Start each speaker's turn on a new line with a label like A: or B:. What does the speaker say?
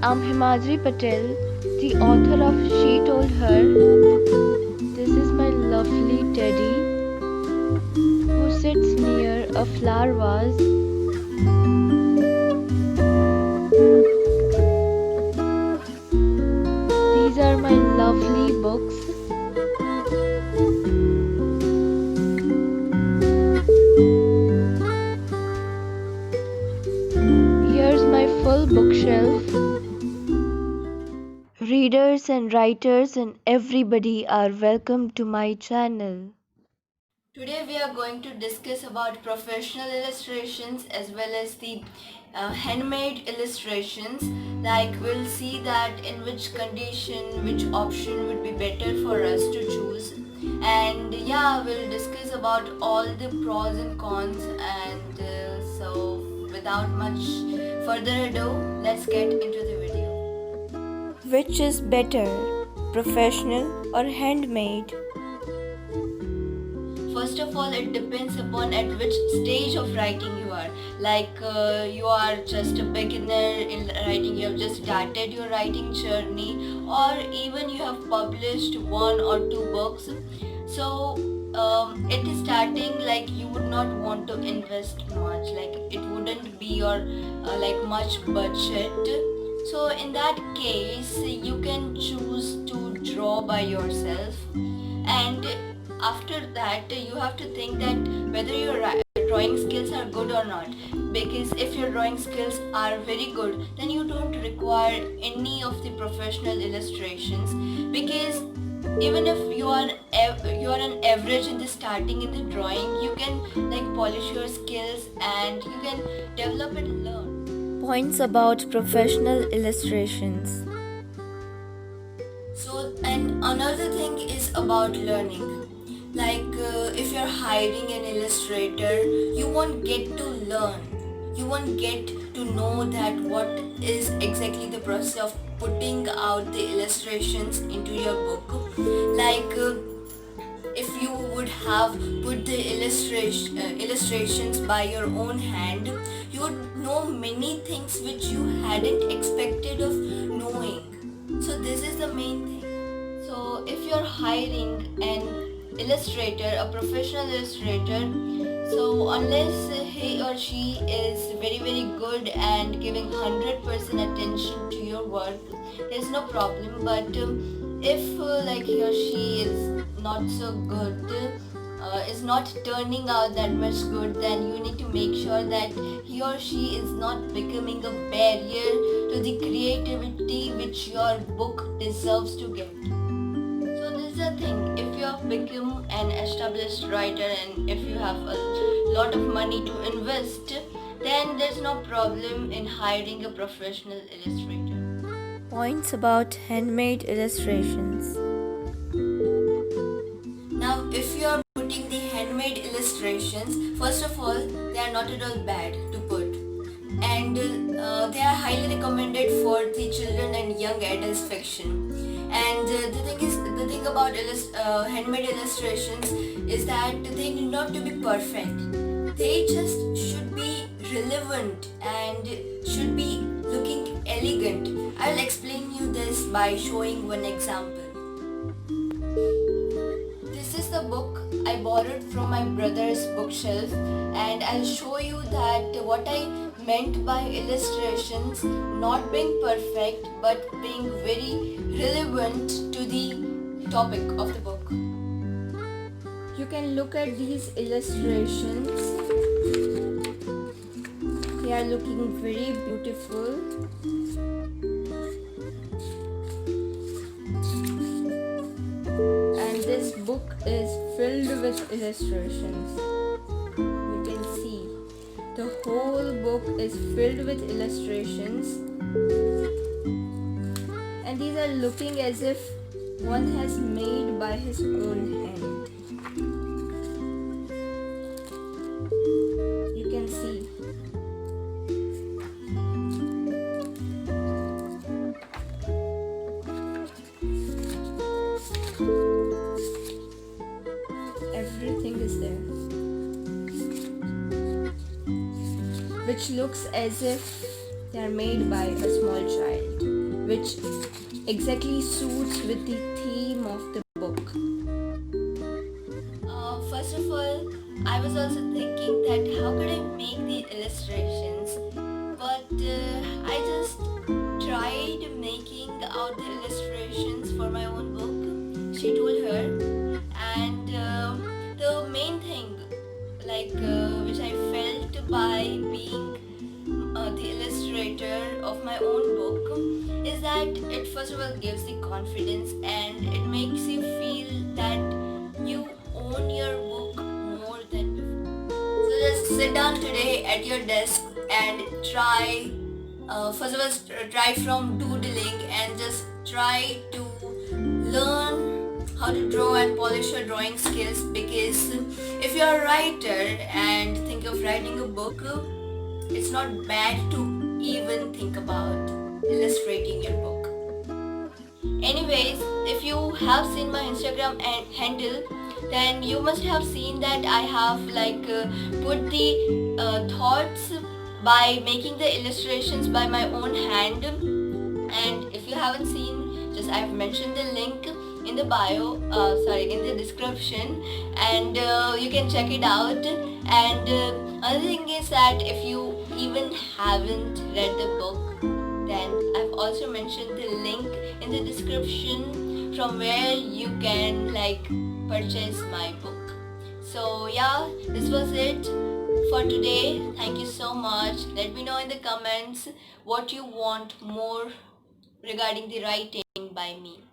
A: I'm Himadri Patel, the author of She Told Her. This is my lovely teddy who sits near a flower vase. These are my lovely books. Here's my full bookshelf. Readers and writers and everybody are welcome to my channel.
B: Today we are going to discuss about professional illustrations as well as the handmade illustrations. Like we'll see that in which condition, which option would be better for us to choose. And yeah, we'll discuss about all the pros and cons, and so without much further ado, let's get into the video.
A: Which is better, professional or handmade?
B: First of all, it depends upon at which stage of writing you are. Like you are just a beginner in writing, you have just started your writing journey, or even you have published one or two books. So it is starting, like you would not want to invest much, like it wouldn't be your like much budget. So in that case, you can choose to draw by yourself, and after that you have to think that whether your drawing skills are good or not, because if your drawing skills are very good, then you don't require any of the professional illustrations, because even if you are an average in the starting in the drawing, you can like polish your skills and you can develop and learn.
A: Points about professional illustrations.
B: So, and another thing is about learning. Like if you're hiring an illustrator, you won't get to learn. You won't get to know that what is exactly the process of putting out the illustrations into your book. Like if you would have put the illustrations by your own hand, you would know many things which you hadn't expected of knowing. So this is the main thing. So if you're hiring an illustrator, a professional illustrator, so unless he or she is very good and giving 100% attention to your work, there's no problem. But if like he or she is not so good, is not turning out that much good, then you need to make sure that he or she is not becoming a barrier to the creativity which your book deserves to get. So this is the thing, if you have become an established writer and if you have a lot of money to invest, then there's no problem in hiring a professional illustrator.
A: Points about handmade illustrations.
B: Now if you are putting the handmade illustrations, first of all, they are not at all bad to put, and they are highly recommended for the children and young adults fiction. And the thing about handmade illustrations is that they need not to be perfect. They just should be relevant and should be looking elegant. I'll explain you this by showing one example. This is the book I borrowed from my brother's bookshelf, and I'll show you that what I meant by illustrations not being perfect but being very relevant to the topic of the book.
A: You can look at these illustrations. They are looking very beautiful. And this book is filled with illustrations. You can see the whole book is filled with illustrations, and these are looking as if one has made by his own hand. You can see. Everything is there, which looks as if they are made by a small child.
B: which exactly suits with the theme of the book. First of all, I was also thinking that how could I make the illustrations, but I just tried making out the illustrations for my own book, she told her, and the main thing, which I felt by being the illustrator of my own book, is that it first of all gives the confidence and it makes you feel that you own your book more than before. So just sit down today at your desk and try. First of all, try from doodling and just try to learn how to draw and polish your drawing skills, because if you're a writer and think of writing a book, it's not bad to even think about illustrating your book. Anyways, if you have seen my Instagram handle, then you must have seen that I have put the thoughts by making the illustrations by my own hand. And if you haven't seen, just I've mentioned the link in the in the description, and you can check it out. And another thing is that if you even haven't read the book, then I've also mentioned the link in the description from where you can purchase my book. So yeah, this was it for today. Thank you so much. Let me know in the comments what you want more regarding the writing by me.